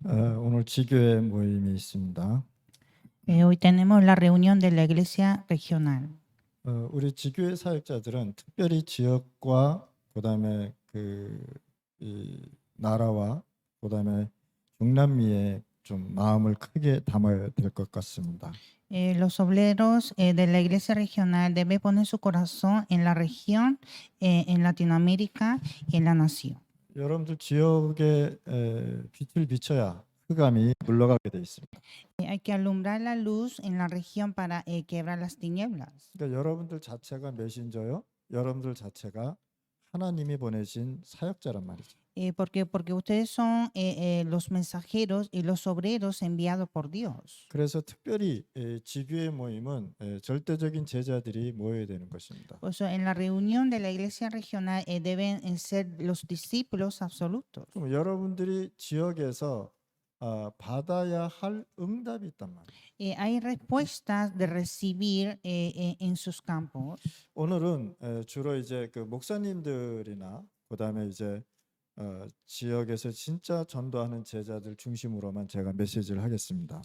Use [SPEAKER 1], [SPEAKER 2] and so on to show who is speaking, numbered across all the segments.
[SPEAKER 1] 오늘 지교회 모임이 있습니다.
[SPEAKER 2] Hoy tenemos la reunión de la iglesia regional.
[SPEAKER 1] 우리 지교회 사역자들은 특별히 지역과 그다음에 이 나라와 그다음에 중남미에 좀 마음을 크게 담아야 될 것 같습니다.
[SPEAKER 2] Los obreros de la iglesia regional deben poner su corazón en la región, en Latinoamérica y en la nación.
[SPEAKER 1] 여러분들 지역에 빛을 비춰야 흑암이 물러가게 돼 있습니다.
[SPEAKER 2] Hay que alumbrar la luz en la región para quebrar las tinieblas.
[SPEAKER 1] 그러니까 여러분들 자체가 메신저요. 여러분들 자체가 하나님이 보내신 사역자란 말이죠.
[SPEAKER 2] Porque ustedes son los mensajeros y los obreros enviados por Dios.
[SPEAKER 1] 그래서 특별히 지교회 모임은 절대적인 제자들이 모여야 되는 것입니다.
[SPEAKER 2] Por eso en la reunión de la iglesia regional deben ser los discípulos absolutos.
[SPEAKER 1] 그럼 여러분들이 지역에서 받아야 할 응답이 있단 말이에요.
[SPEAKER 2] Hay respuestas de recibir en sus campos.
[SPEAKER 1] 오늘은 주로 이제 그 목사님들이나 그다음에 이제 지역에서 진짜 전도하는 제자들 중심으로만 제가 메시지를 하겠습니다.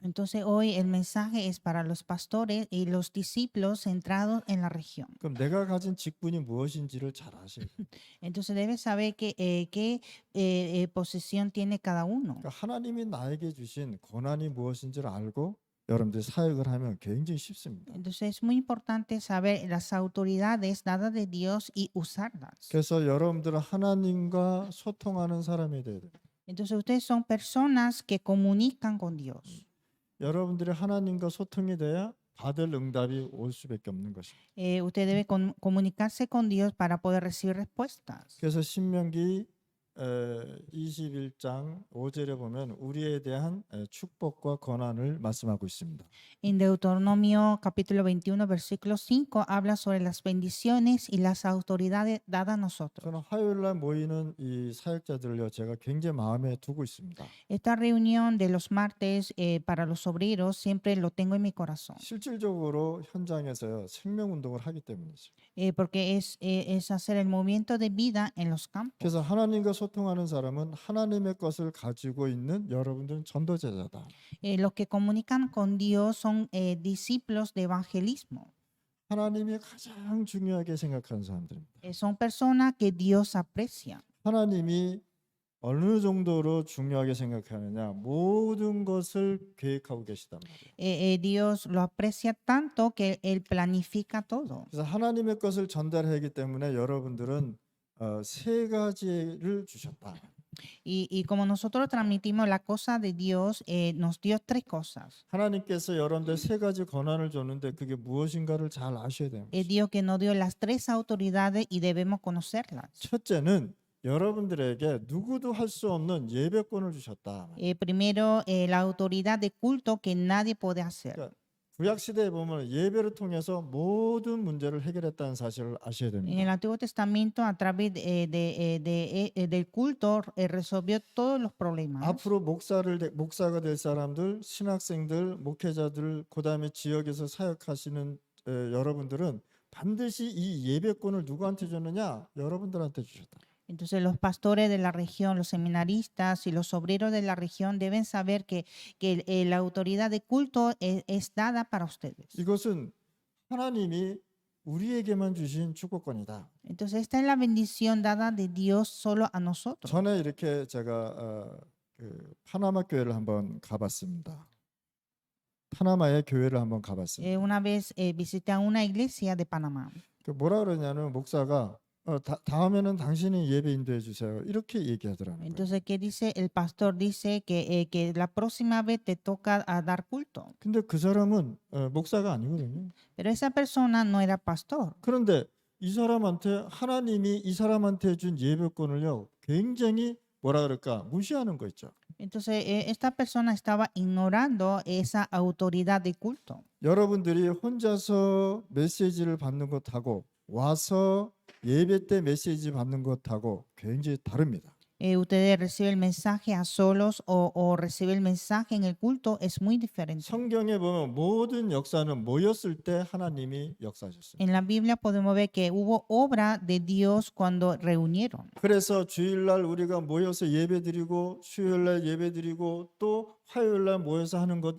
[SPEAKER 2] Entonces hoy el mensaje es para los pastores y los discípulos centrados en la región.
[SPEAKER 1] 그럼 내가 가진 직분이 무엇인지를 잘 아셔야 돼요.
[SPEAKER 2] Entonces debes saber qué posición tiene cada uno.
[SPEAKER 1] 그러니까 하나님이 나에게 주신 권한이 무엇인지를 알고 여러분들이 사역을 하면 굉장히 쉽습니다.
[SPEAKER 2] Entonces es muy importante saber las autoridades dadas de Dios y usarlas.
[SPEAKER 1] 그래서 여러분들은 하나님과 소통하는 사람이 돼야 돼요.
[SPEAKER 2] Entonces ustedes son personas que comunican con Dios.
[SPEAKER 1] 여러분들이 하나님과 소통이 돼야 받을 응답이 올 수밖에 없는 것입니다.
[SPEAKER 2] Usted debe comunicarse con Dios para poder recibir respuestas.
[SPEAKER 1] 그래서 신명기 21장 5절에 보면 우리에 대한 축복과 권한을 말씀하고 있습니다.
[SPEAKER 2] En Deuteronomio capítulo 21 versículo 5 habla sobre las bendiciones y las autoridades dadas a nosotros.
[SPEAKER 1] 저는 화요일 날 모이는 이 사역자들을요 제가 굉장히 마음에 두고 있습니다.
[SPEAKER 2] Esta reunión de los martes para los obreros siempre lo tengo en mi corazón.
[SPEAKER 1] 실질적으로 현장에서요 생명 운동을 하기 때문이죠.
[SPEAKER 2] Porque es hacer el movimiento de vida en los campos.
[SPEAKER 1] 그래서 하나님과 소통하는 사람은 하나님의 것을 가지고 있는 여러분들은 전도제자다.
[SPEAKER 2] Los que comunican con Dios son discípulos de evangelismo.
[SPEAKER 1] 하나님이 가장 중요하게 생각하는 사람들입니다.
[SPEAKER 2] Son personas que Dios aprecia.
[SPEAKER 1] 하나님이 어느 정도로 중요하게 생각하느냐 모든 것을 계획하고 계시단 말이에요.
[SPEAKER 2] Dios lo aprecia tanto que Él planifica todo.
[SPEAKER 1] 그래서 하나님의 것을 전달하기 때문에 여러분들은 세 가지를 주셨다.
[SPEAKER 2] Y como nosotros transmitimos la cosa de Dios, nos dio tres cosas.
[SPEAKER 1] 하나님께서 여러분들 세 가지 권한을 줬는데 그게 무엇인가를 잘 아셔야 됩니다.
[SPEAKER 2] Dios que nos dio las tres autoridades y debemos conocerlas.
[SPEAKER 1] 첫째는 여러분들에게 누구도 할 수 없는 예배권을 주셨다.
[SPEAKER 2] Primero, la autoridad de culto que nadie puede hacer.
[SPEAKER 1] 그러니까 구약 시대에 보면 예배를 통해서 모든 문제를 해결했다는 사실을 아셔야
[SPEAKER 2] En el
[SPEAKER 1] 됩니다.
[SPEAKER 2] Antiguo Testamento, a través del culto, resolvió todos los problemas.
[SPEAKER 1] 앞으로 목사가 될 사람들, 신학생들, 목회자들, 그다음에 지역에서 사역하시는 여러분들은 반드시 이 예배권을 누구한테 줬느냐? 여러분들한테 주셨다.
[SPEAKER 2] Entonces los pastores de la región, los seminaristas y los obreros de la región deben saber que la autoridad de culto es dada para ustedes.
[SPEAKER 1] 이것은 하나님이 우리에게만 주신 축복권이다.
[SPEAKER 2] Entonces esta es la bendición dada de Dios solo a nosotros.
[SPEAKER 1] 전에 이렇게 제가 그 파나마 교회를 한번 가봤습니다. 파나마의 교회를 한번 가봤습니다.
[SPEAKER 2] Una vez visité a una iglesia de Panamá.
[SPEAKER 1] 그 뭐라 그러냐면 목사가 다음에는 당신이 예배 인도해 주세요. 이렇게 얘기하더라고요.
[SPEAKER 2] Entonces, ¿qué dice? El pastor dice que la próxima vez te toca a dar culto.
[SPEAKER 1] 근데 그 사람은 목사가 아니거든요.
[SPEAKER 2] Pero esa persona no era pastor.
[SPEAKER 1] 그런데 이 사람한테 하나님이 이 사람한테 준 예배권을요 굉장히 뭐라 그럴까 무시하는 거 있죠.
[SPEAKER 2] Entonces, esta persona estaba ignorando esa autoridad de culto.
[SPEAKER 1] 여러분들이 혼자서 메시지를 받는 것하고 와서 예배 때 메시지 받는 것하고 굉장히 다릅니다.
[SPEAKER 2] Ustedes reciben el mensaje a solos o reciben el mensaje en el culto, es muy diferente.
[SPEAKER 1] 성경에 보면 모든 역사는 모였을 때 하나님이 역사하셨습니다.
[SPEAKER 2] En la Biblia podemos ver que hubo obra de Dios cuando reunieron.
[SPEAKER 1] 그래서 주일날 우리가 모여서 예배드리고 수요일날 예배드리고 또 화요일날 모여서 하는 것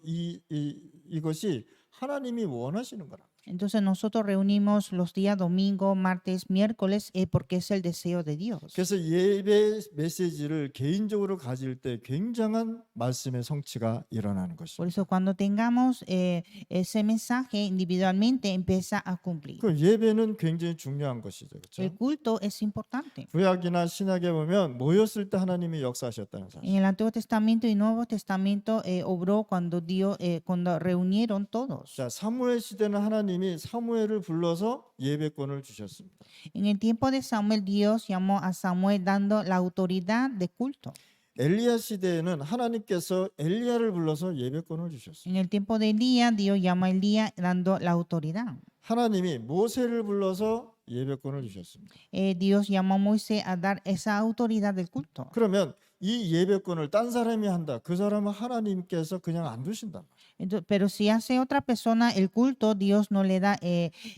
[SPEAKER 1] 이것이 하나님이 원하시는 거라.
[SPEAKER 2] Entonces nosotros reunimos los días domingo, martes, miércoles, porque es el deseo de Dios.
[SPEAKER 1] 그래서 예배 메시지를 개인적으로 가질 때 굉장한 말씀의 성취가 일어나는
[SPEAKER 2] Por
[SPEAKER 1] 것입니다.
[SPEAKER 2] eso cuando tengamos ese mensaje individualmente empieza a cumplir.
[SPEAKER 1] 그 예배는 굉장히 중요한 것이죠.
[SPEAKER 2] El
[SPEAKER 1] 그렇죠?
[SPEAKER 2] culto es importante.
[SPEAKER 1] 구약이나 신약에 보면 모였을 때 하나님이 역사하셨다는 사실.
[SPEAKER 2] En el Antiguo Testamento y Nuevo Testamento obró cuando Dios, cuando reunieron todos.
[SPEAKER 1] 자, 사무엘 시대는 하나님이 사무엘을 불러서 예배권을 주셨습니다.
[SPEAKER 2] En el tiempo de Samuel, Dios llamó a Samuel dando la autoridad de culto.
[SPEAKER 1] 엘리야 시대에는 하나님께서 엘리야를 불러서 예배권을 주셨습니다.
[SPEAKER 2] En el tiempo de Elías, Dios llamó a Elías dando la autoridad.
[SPEAKER 1] 하나님이 모세를 불러서 예배권을 주셨습니다.
[SPEAKER 2] Dios llamó a Moisés a dar esa autoridad del culto.
[SPEAKER 1] 그러면 이 예배권을 딴 사람이 한다. 그 사람은 하나님께서 그냥 안 두신다.
[SPEAKER 2] Entonces, pero si hace otra persona el culto, Dios no le da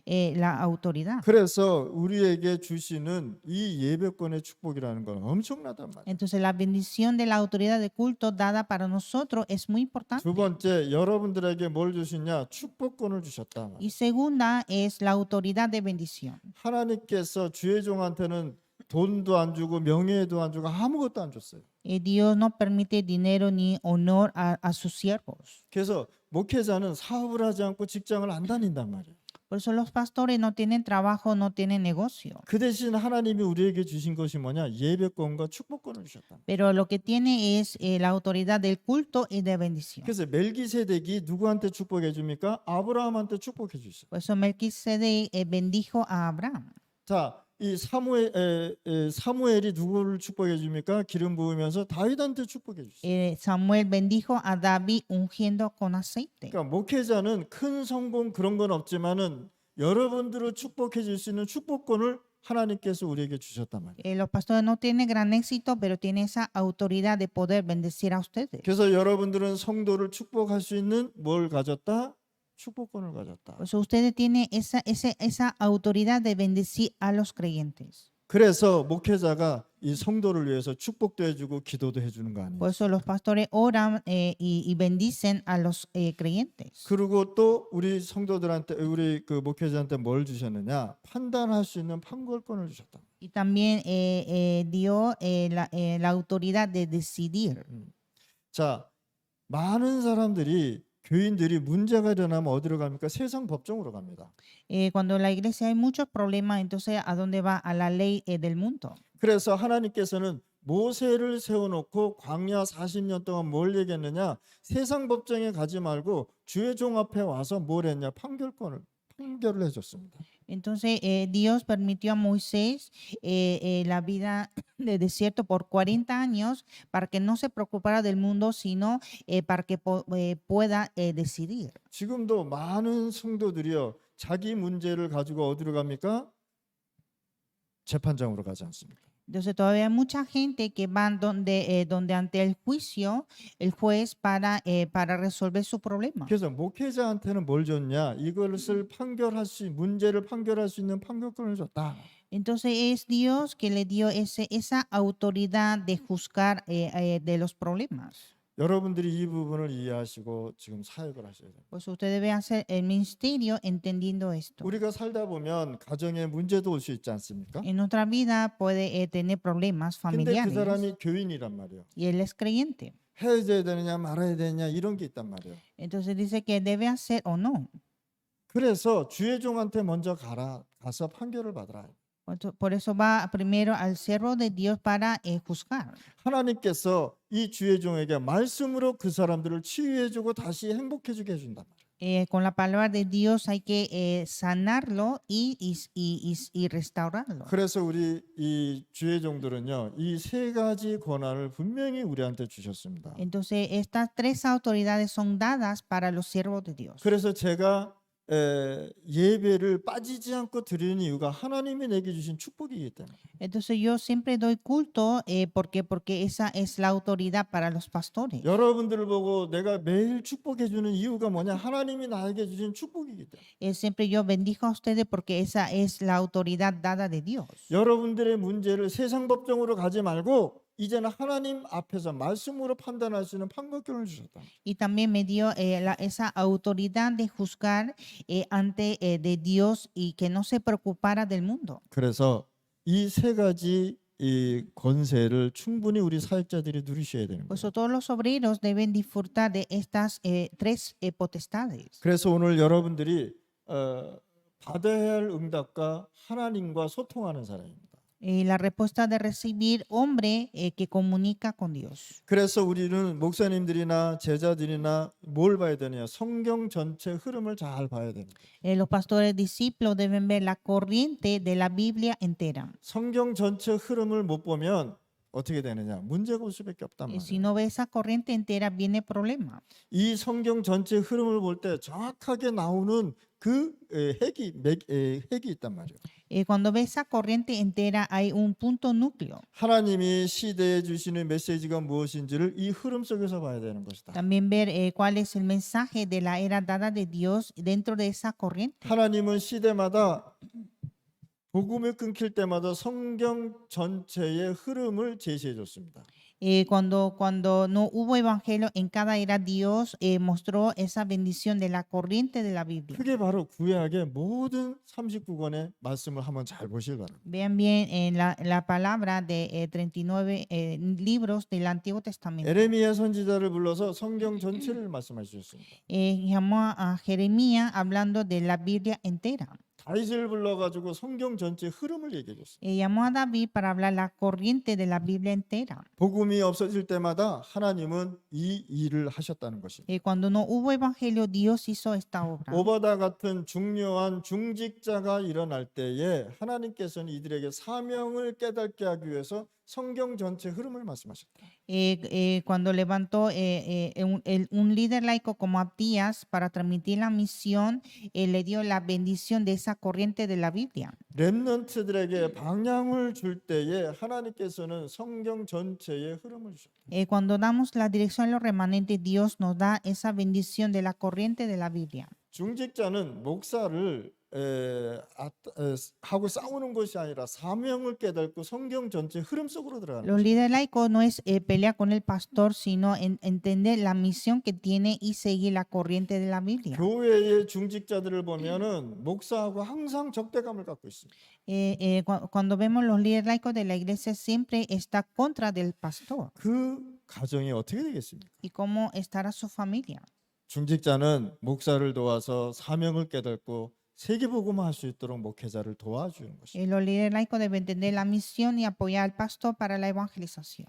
[SPEAKER 2] la autoridad.
[SPEAKER 1] 그래서 우리에게 주시는 이 예배권의 축복이라는 건 엄청나단 말이에요.
[SPEAKER 2] Entonces la bendición de la autoridad de culto dada para nosotros es muy importante.
[SPEAKER 1] 두 번째, 여러분들에게 뭘 주시냐? 축복권을 주셨다.
[SPEAKER 2] Y segunda es la autoridad de bendición.
[SPEAKER 1] 하나님께서 주의 종한테는 돈도 안 주고 명예도 안 주고 아무것도 안 줬어요.
[SPEAKER 2] Dios no permite dinero ni honor a sus siervos.
[SPEAKER 1] 그래서 목회자는 사업을 하지 않고 직장을 안 다닌단 말이에요.
[SPEAKER 2] Por eso los pastores no tienen trabajo, no tienen negocio.
[SPEAKER 1] 그 대신 하나님이 우리에게 주신 것이 뭐냐? 예배권과 축복권을 주셨다.
[SPEAKER 2] Pero lo que tiene es la autoridad del culto y de bendición.
[SPEAKER 1] 그래서 멜기세덱이 누구한테 축복해 줍니까? 아브라함한테 축복해 주셨어요.
[SPEAKER 2] Por eso Melquisedec bendijo a Abraham.
[SPEAKER 1] 자, 이 사무엘이 누구를 축복해 줍니까? 기름 부으면서 다윗한테 축복해 주셨어요.
[SPEAKER 2] Samuel bendijo a David ungiendo con aceite.
[SPEAKER 1] 그러니까 목회자는 큰 성공 그런 건 없지만은 여러분들을 축복해 줄 수 있는 축복권을 하나님께서 우리에게 주셨단 말이에요.
[SPEAKER 2] Los pastores no tienen gran éxito, pero tienen esa autoridad de poder bendecir a ustedes.
[SPEAKER 1] 그래서 여러분들은 성도를 축복할 수 있는 뭘 가졌다? 축복권을 가졌다.
[SPEAKER 2] Por eso ustedes tienen esa autoridad de bendecir a los creyentes.
[SPEAKER 1] 그래서 목회자가 이 성도를 위해서 축복도 해주고 기도도 해주는 거 아니에요?
[SPEAKER 2] Por eso los pastores oran y bendicen a los creyentes.
[SPEAKER 1] 그리고 또 우리 성도들한테 우리 그 목회자한테 뭘 주셨느냐? 판단할 수 있는 판결권을 주셨다.
[SPEAKER 2] Y también dio la autoridad de decidir.
[SPEAKER 1] 자, 많은 사람들이 교인들이 문제가 일어나면 어디로 갑니까? 세상 법정으로 갑니다.
[SPEAKER 2] Cuando en la iglesia hay muchos problemas, entonces ¿a dónde va? A la ley del mundo.
[SPEAKER 1] 그래서 하나님께서는 모세를 세워놓고 광야 40년 동안 뭘 얘기했느냐? 세상 법정에 가지 말고 주의 종 앞에 와서 뭘 했냐? 판결을 해줬습니다.
[SPEAKER 2] Entonces Dios permitió a Moisés la vida de desierto por 40 años para que no se preocupara del mundo, sino para que pueda decidir.
[SPEAKER 1] 지금도 많은 성도들이요. 자기 문제를 가지고 어디로 갑니까? 재판장으로 가지 않습니까?
[SPEAKER 2] Entonces todavía hay mucha gente que van donde ante el juicio, el juez para resolver su problema.
[SPEAKER 1] 그래서 목회자한테는 뭘 줬냐? 이것을 문제를 판결할 수 있는 판결권을 줬다.
[SPEAKER 2] Entonces es Dios que le dio esa autoridad de juzgar de los problemas.
[SPEAKER 1] 여러분들이 이 부분을 이해하시고 지금 사역을 하셔야 돼요.
[SPEAKER 2] Pues usted debe hacer el ministerio entendiendo esto.
[SPEAKER 1] 우리가 살다 보면 가정에 문제도 올 수 있지 않습니까?
[SPEAKER 2] En nuestra vida puede tener problemas
[SPEAKER 1] 근데 그
[SPEAKER 2] familiares
[SPEAKER 1] 사람이 교인이란 말이에요.
[SPEAKER 2] y él es creyente.
[SPEAKER 1] 헤어져야 되느냐 말아야 되느냐 이런 게 있단 말이에요.
[SPEAKER 2] Entonces dice que debe hacer o no.
[SPEAKER 1] 그래서 주의 종한테 먼저 가서 판결을 받으라.
[SPEAKER 2] Por eso va primero al siervo de Dios para juzgar.
[SPEAKER 1] 하나님께서 이 주의 종에게 말씀으로 그 사람들을 치유해주고 다시 행복해지게 해준단 말이에요.
[SPEAKER 2] Con la palabra de Dios hay que sanarlo y restaurarlo.
[SPEAKER 1] 그래서 우리 이 주의 종들은요, 이 세 가지 권한을 분명히 우리한테 주셨습니다.
[SPEAKER 2] Entonces estas tres autoridades son dadas para los siervos de Dios.
[SPEAKER 1] 그래서 제가 예배를 빠지지 않고 드리는 이유가 하나님이 내게 주신 축복이기 때문에.
[SPEAKER 2] Entonces yo siempre doy culto, ¿por qué? Porque esa es la autoridad para los pastores.
[SPEAKER 1] 여러분들을 보고 내가 매일 축복해 주는 이유가 뭐냐? 하나님이 나에게 주신 축복이기 때문에.
[SPEAKER 2] Siempre yo bendijo a ustedes porque esa es la autoridad dada de Dios.
[SPEAKER 1] 여러분들의 문제를 세상 법정으로 가지 말고 이제는 하나님 앞에서 말씀으로 판단할 수 있는 판결권을 주셨다.
[SPEAKER 2] Y también me dio esa autoridad de juzgar ante de Dios y que no se preocupara del mundo.
[SPEAKER 1] 그래서 이 세 가지 이 권세를 충분히 우리 사역자들이 누리셔야 되는
[SPEAKER 2] Por
[SPEAKER 1] 거예요.
[SPEAKER 2] eso todos los obreros deben disfrutar de estas tres potestades.
[SPEAKER 1] 그래서 오늘 여러분들이 받아야 할 응답과 하나님과 소통하는 사람입니다.
[SPEAKER 2] La respuesta de recibir hombre que comunica con Dios.
[SPEAKER 1] 그래서 우리는 목사님들이나 제자들이나 뭘 봐야 되냐? 성경 전체 흐름을 잘 봐야 됩니다.
[SPEAKER 2] Los pastores discípulos deben ver la corriente de la Biblia entera.
[SPEAKER 1] 성경 전체 흐름을 못 보면 어떻게 되느냐? 문제가 올 수밖에 없단
[SPEAKER 2] Si
[SPEAKER 1] 말이에요.
[SPEAKER 2] no ve esa corriente entera, viene problema.
[SPEAKER 1] 이 성경 전체 흐름을 볼 때 정확하게 나오는 그 핵이 있단 말이에요.
[SPEAKER 2] Cuando ve esa corriente entera, hay un punto núcleo.
[SPEAKER 1] 하나님이 시대에 주시는 메시지가 무엇인지를 이 흐름 속에서 봐야 되는 것이다.
[SPEAKER 2] También ver cuál es el mensaje de la era dada de Dios dentro de esa corriente.
[SPEAKER 1] 하나님은 시대마다 복음이 끊길 때마다 성경 전체의 흐름을 제시해 줬습니다.
[SPEAKER 2] Cuando no hubo evangelio en cada era, Dios mostró esa bendición de la corriente de la Biblia.
[SPEAKER 1] 그게 바로 구약의 모든 39권의 말씀을 한번 잘 보시기 바랍니다.
[SPEAKER 2] Vean bien en la palabra de 39 libros del Antiguo Testamento.
[SPEAKER 1] 에레미야 선지자를 불러서 성경 전체를 말씀해 주셨습니다.
[SPEAKER 2] Llamó a Jeremías hablando de la Biblia entera.
[SPEAKER 1] 다윗을 불러가지고 성경 전체 흐름을 얘기해 줬습니다.
[SPEAKER 2] Llamó a David para hablar la corriente de la Biblia entera.
[SPEAKER 1] 복음이 없어질 때마다 하나님은 이 일을 하셨다는 것입니다.
[SPEAKER 2] Cuando no hubo evangelio, Dios hizo esta obra.
[SPEAKER 1] 오바다 같은 중요한 중직자가 일어날 때에 하나님께서는 이들에게 사명을 깨닫게 하기 위해서 성경 전체 흐름을 말씀하셨다.
[SPEAKER 2] Cuando levantó un líder laico como Abdías para transmitir la misión, le dio la bendición de esa corriente de la Biblia.
[SPEAKER 1] 렘넌트들에게 방향을 줄 때에 하나님께서는 성경 전체의 흐름을 주셨다.
[SPEAKER 2] Cuando damos la dirección a los remanentes, Dios nos da esa bendición de la corriente de la Biblia.
[SPEAKER 1] 중직자는 목사를 하고 싸우는 것이 아니라 사명을 깨닫고 성경 전체 흐름 속으로 들어가는
[SPEAKER 2] Los
[SPEAKER 1] 것입니다.
[SPEAKER 2] líderes laicos no es pelear con el pastor, sino entender la misión que tiene y seguir la corriente de la Biblia.
[SPEAKER 1] 교회의 중직자들을 보면은 목사하고 항상 적대감을 갖고 있습니다.
[SPEAKER 2] Cuando vemos los líderes laicos de la iglesia, siempre está contra del pastor.
[SPEAKER 1] 그 가정이 어떻게 되겠습니까?
[SPEAKER 2] ¿Y cómo estará su familia?
[SPEAKER 1] 중직자는 목사를 도와서 사명을 깨닫고 세계복음화 할 수 있도록 목회자를 도와주는 것입니다.
[SPEAKER 2] Los líderes laicos deben entender la misión y apoyar al pastor para la evangelización.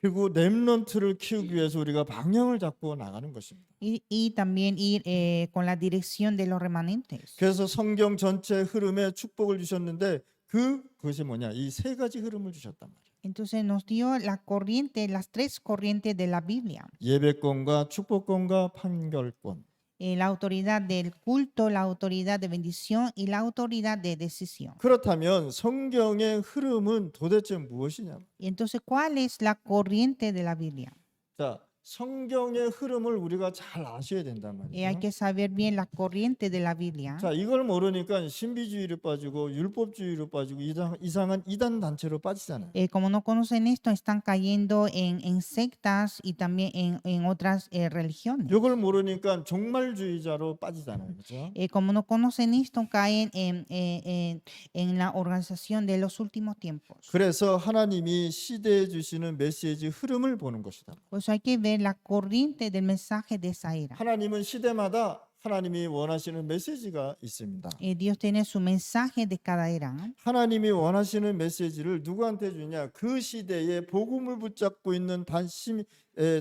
[SPEAKER 1] 그리고 렘넌트를 키우기 위해서 우리가 방향을 잡고 나가는 것입니다.
[SPEAKER 2] Y también ir con la dirección de los remanentes.
[SPEAKER 1] 그래서 성경 전체 흐름에 축복을 주셨는데 그것이 뭐냐? 이 세 가지 흐름을 주셨단 말이에요.
[SPEAKER 2] Entonces nos dio la corriente, las tres corrientes de la Biblia.
[SPEAKER 1] 예배권과 축복권과 판결권.
[SPEAKER 2] La autoridad del culto, la autoridad de bendición y la autoridad de decisión.
[SPEAKER 1] 그렇다면 성경의 흐름은 도대체 무엇이냐?
[SPEAKER 2] Y entonces, ¿cuál es la corriente de la Biblia?
[SPEAKER 1] 자, 성경의 흐름을 우리가 잘 아셔야 된단
[SPEAKER 2] Hay
[SPEAKER 1] 말이에요.
[SPEAKER 2] que saber bien la corriente de la Biblia.
[SPEAKER 1] 자, 이걸 모르니까 신비주의로 빠지고 율법주의로 빠지고 이상한 이단 단체로 빠지잖아요.
[SPEAKER 2] Como no conocen esto, están cayendo en sectas y también en otras religiones.
[SPEAKER 1] 이걸 모르니까 종말주의자로 빠지잖아요. 그렇죠?
[SPEAKER 2] Como no conocen esto, caen en la organización de los últimos tiempos.
[SPEAKER 1] 그래서 하나님이 시대에 주시는 메시지 흐름을 보는 것이다.
[SPEAKER 2] Pues hay que ver la corriente del mensaje de esa era.
[SPEAKER 1] 하나님은 시대마다 하나님이 원하시는 메시지가 있습니다.
[SPEAKER 2] Dios tiene su mensaje de cada era.
[SPEAKER 1] 하나님이 원하시는 메시지를 누구한테 주냐? 그 시대에 복음을 붙잡고 있는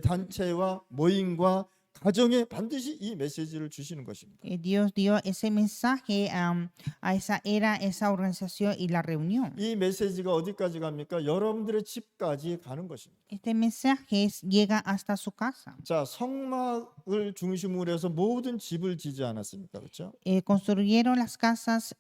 [SPEAKER 1] 단체와 모임과 가정에 반드시 이 메시지를 주시는 것입니다.
[SPEAKER 2] Dios dio ese mensaje a esa era, esa organización y la reunión.
[SPEAKER 1] 이 메시지가 어디까지 갑니까? 여러분들의 집까지 가는 것입니다.
[SPEAKER 2] Este mensaje llega hasta su casa.
[SPEAKER 1] 자, 성막을 중심으로 해서 모든 집을 지지 않았습니까? 그렇죠?
[SPEAKER 2] Construyeron las casas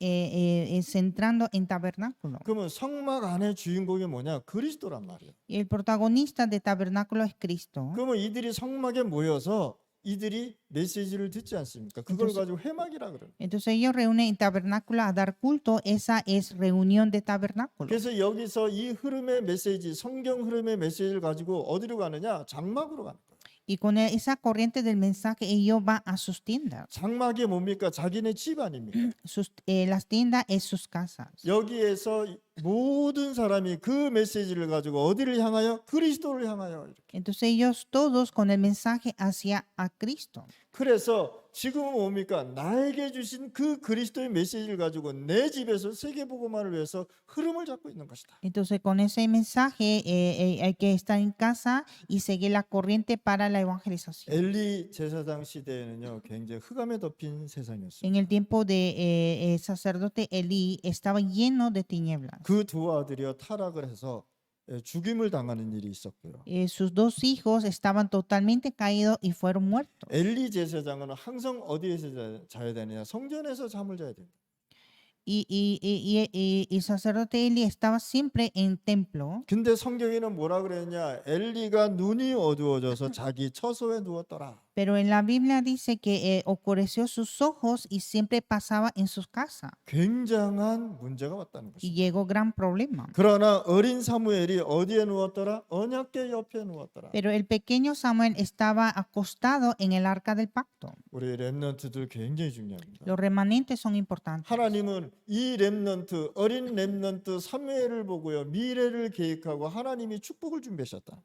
[SPEAKER 2] centrando en tabernáculo.
[SPEAKER 1] 그러면 성막 안의 주인공이 뭐냐? 그리스도란 말이에요.
[SPEAKER 2] Y el protagonista de tabernáculo es Cristo.
[SPEAKER 1] 그러면 이들이 성막에 모여서 이들이 메시지를 듣지 않습니까? 그걸
[SPEAKER 2] entonces-
[SPEAKER 1] 가지고 회막이라 그래요.
[SPEAKER 2] Entonces ellos reúnen en tabernáculo a dar culto. Esa es reunión de tabernáculo.
[SPEAKER 1] 그래서 여기서 이 흐름의 메시지, 성경 흐름의 메시지를 가지고 어디로 가느냐? 장막으로 가는 거예요.
[SPEAKER 2] Y con esa corriente del mensaje ellos van a sus tiendas.
[SPEAKER 1] 장막이 뭡니까? 자기네 집 아닙니까?
[SPEAKER 2] Las tiendas es sus casas.
[SPEAKER 1] 여기에서 모든 사람이 그 메시지를 가지고 어디를 향하여? 그리스도를 향하여 이렇게.
[SPEAKER 2] Entonces ellos todos con el mensaje hacia a Cristo.
[SPEAKER 1] 그래서 지금은 뭡니까? 나에게 주신 그 그리스도의 메시지를 가지고 내 집에서 세계복음화를 위해서 흐름을 잡고 있는 것이다.
[SPEAKER 2] Entonces con ese mensaje hay que estar en casa y seguir la corriente para la evangelización.
[SPEAKER 1] 엘리 제사장 시대에는요, 굉장히 흑암에 덮인 세상이었어요.
[SPEAKER 2] En el tiempo de sacerdote Elí estaba lleno de tinieblas.
[SPEAKER 1] 그 두 아들이요 타락을 해서 죽임을 당하는 일이 있었고요.
[SPEAKER 2] Sus dos hijos estaban totalmente caídos y fueron muertos.
[SPEAKER 1] 엘리 제사장은 항상 어디에서 자야 되느냐? 성전에서 잠을 자야 된다.
[SPEAKER 2] Y el sacerdote Eli estaba siempre en templo.
[SPEAKER 1] 근데 성경에는 뭐라 그랬냐? 엘리가 눈이 어두워져서 자기 처소에 누웠더라.
[SPEAKER 2] Pero en la Biblia dice que oscureció sus ojos y siempre pasaba en sus casas.
[SPEAKER 1] 굉장한 문제가 왔다는
[SPEAKER 2] Y
[SPEAKER 1] 것이죠.
[SPEAKER 2] llegó gran problema.
[SPEAKER 1] 그러나 어린 사무엘이 어디에 누웠더라? 언약궤 옆에 누웠더라.
[SPEAKER 2] Pero el pequeño Samuel estaba acostado en el arca del pacto.
[SPEAKER 1] 우리 렘넌트들 굉장히 중요합니다.
[SPEAKER 2] Los remanentes son importantes.
[SPEAKER 1] 하나님은 이 렘넌트, 어린 렘넌트 사무엘을 보고요, 미래를 계획하고 하나님이 축복을 준비하셨다.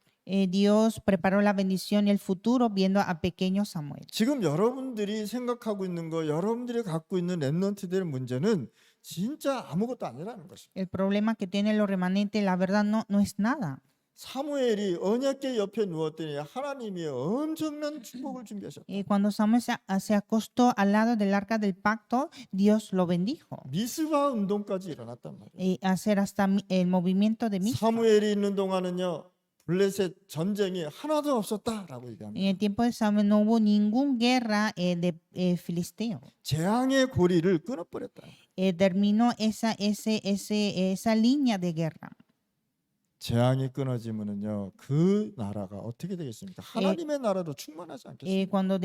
[SPEAKER 2] Dios preparó la bendición y el futuro viendo a pequeño Samuel.
[SPEAKER 1] 지금 여러분들이 생각하고 있는 거, 여러분들이 갖고 있는 렘넌트들의 문제는 진짜 아무것도 아니라는 것입니다.
[SPEAKER 2] El problema que tienen los remanentes, la verdad, no es nada.
[SPEAKER 1] 사무엘이 언약궤 옆에 누웠더니 하나님이 엄청난 축복을 준비하셨다.
[SPEAKER 2] Cuando Samuel se acostó al lado del arca del pacto, Dios lo bendijo.
[SPEAKER 1] 미스바 운동까지 일어났단 말이에요.
[SPEAKER 2] Hacer hasta el movimiento de Mizpa.
[SPEAKER 1] 사무엘이 있는 동안은요, 블레셋 전쟁이 하나도 없었다라고 얘기합니다.
[SPEAKER 2] En el tiempo de Samuel no hubo ninguna guerra de filisteo.
[SPEAKER 1] 재앙의 고리를 끊어버렸다.
[SPEAKER 2] Terminó esa línea de guerra.
[SPEAKER 1] 재앙이 끊어지면은요, 그 나라가 어떻게 되겠습니까? 하나님의 나라로 충만하지 않겠습니까?
[SPEAKER 2] Cuando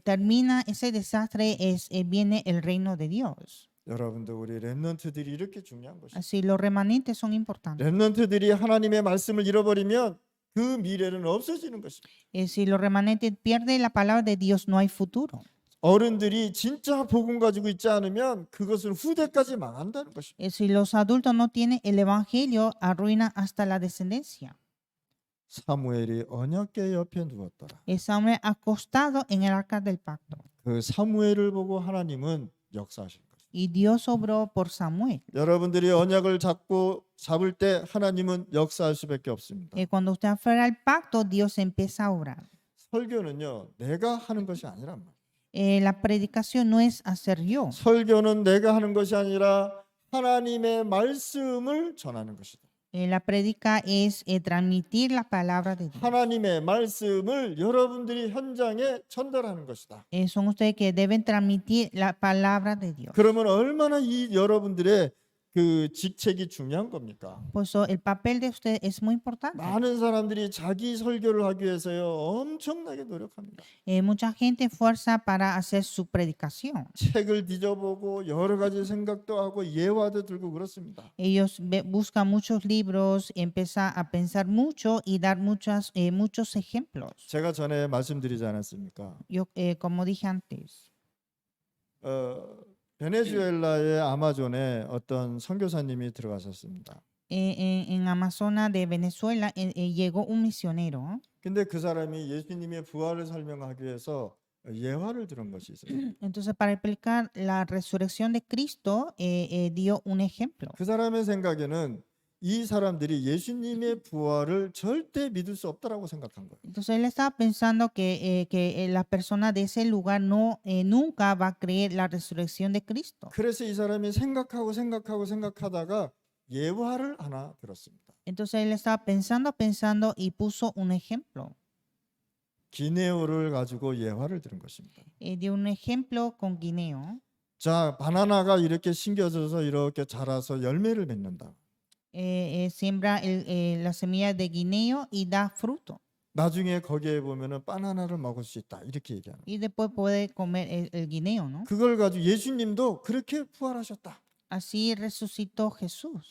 [SPEAKER 2] termina ese desastre viene el reino de Dios.
[SPEAKER 1] 여러분들 우리 렘넌트들이 이렇게 중요한 것이죠.
[SPEAKER 2] Así los remanentes son importantes.
[SPEAKER 1] 렘넌트들이 하나님의 말씀을 잃어버리면 그 미래는 없어지는 것입니다.
[SPEAKER 2] Si los remanentes pierden la palabra de Dios, no hay futuro.
[SPEAKER 1] 어른들이 진짜 복음 가지고 있지 않으면 그것은 후대까지 망한다는 것입니다.
[SPEAKER 2] Si los adultos no tienen el evangelio, arruinan hasta la descendencia.
[SPEAKER 1] 사무엘이 언약궤 옆에 누웠더라.
[SPEAKER 2] Samuel acostado en el arca del pacto.
[SPEAKER 1] 그 사무엘을 보고 하나님은 역사하신 거예요.
[SPEAKER 2] Y Dios obró por Samuel.
[SPEAKER 1] 여러분들이 언약을 잡을 때 하나님은 역사할 수밖에 없습니다.
[SPEAKER 2] Cuando usted aferra al pacto, Dios empieza a obrar.
[SPEAKER 1] 설교는요, 내가 하는 것이 아니란 말이에요.
[SPEAKER 2] La predicación no es hacer yo.
[SPEAKER 1] 설교는 내가 하는 것이 아니라 하나님의 말씀을 전하는 것이다.
[SPEAKER 2] La prédica es transmitir la palabra de Dios.
[SPEAKER 1] 하나님의 말씀을 여러분들이 현장에 전달하는 것이다.
[SPEAKER 2] Son ustedes que deben transmitir la palabra de Dios.
[SPEAKER 1] 그러면 얼마나 이 여러분들의 그 직책이 중요한 겁니까?
[SPEAKER 2] Pues el papel de ustedes es muy importante.
[SPEAKER 1] 많은 사람들이 자기 설교를 하기 위해서요, 엄청나게 노력합니다.
[SPEAKER 2] Mucha gente esfuerza para hacer su predicación.
[SPEAKER 1] 책을 뒤져보고 여러 가지 생각도 하고 예화도 들고 그렇습니다.
[SPEAKER 2] Ellos buscan muchos libros, empiezan a pensar mucho y dar muchos ejemplos.
[SPEAKER 1] 제가 전에 말씀드리지 않았습니까?
[SPEAKER 2] Yo, como dije antes,
[SPEAKER 1] 베네수엘라의 아마존에 어떤 선교사님이 들어가셨습니다.
[SPEAKER 2] en Amazonas de Venezuela llegó un misionero.
[SPEAKER 1] 근데 그 사람이 예수님의 부활을 설명하기 위해서 예화를 들은 것이 있어요.
[SPEAKER 2] Entonces, para explicar la resurrección de Cristo, dio un ejemplo.
[SPEAKER 1] 그 사람의 생각에는 이 사람들이 예수님의 부활을 절대 믿을 수 없다라고 생각한 거예요.
[SPEAKER 2] Entonces él estaba pensando que la persona de ese lugar no, nunca va a creer la resurrección de Cristo.
[SPEAKER 1] 그래서 이 사람이 생각하다가 예화를 하나 들었습니다.
[SPEAKER 2] Entonces él estaba pensando y puso un ejemplo.
[SPEAKER 1] 기네오를 가지고 예화를 들은 것입니다.
[SPEAKER 2] Dio un ejemplo con guineo.
[SPEAKER 1] 자, 바나나가 이렇게 심겨져서 이렇게 자라서 열매를 맺는다.
[SPEAKER 2] Siembra la semilla de guineo y da fruto.
[SPEAKER 1] 나중에 거기에 보면은 바나나를 먹을 수 있다. 이렇게 얘기하는.
[SPEAKER 2] Y después puede comer el guineo, ¿no?
[SPEAKER 1] 그걸 가지고 예수님도 그렇게 부활하셨다.
[SPEAKER 2] Así resucitó Jesús.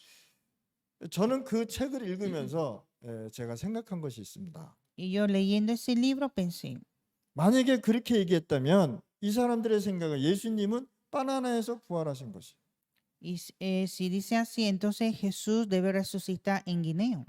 [SPEAKER 1] 저는 그 책을 읽으면서 제가 생각한 것이 있습니다.
[SPEAKER 2] Y yo leyendo ese libro pensé,
[SPEAKER 1] 만약에 그렇게 얘기했다면 이 사람들의 생각은 예수님은 바나나에서 부활하신 것이.
[SPEAKER 2] y si dice así, entonces Jesús debe resucitar en guineo.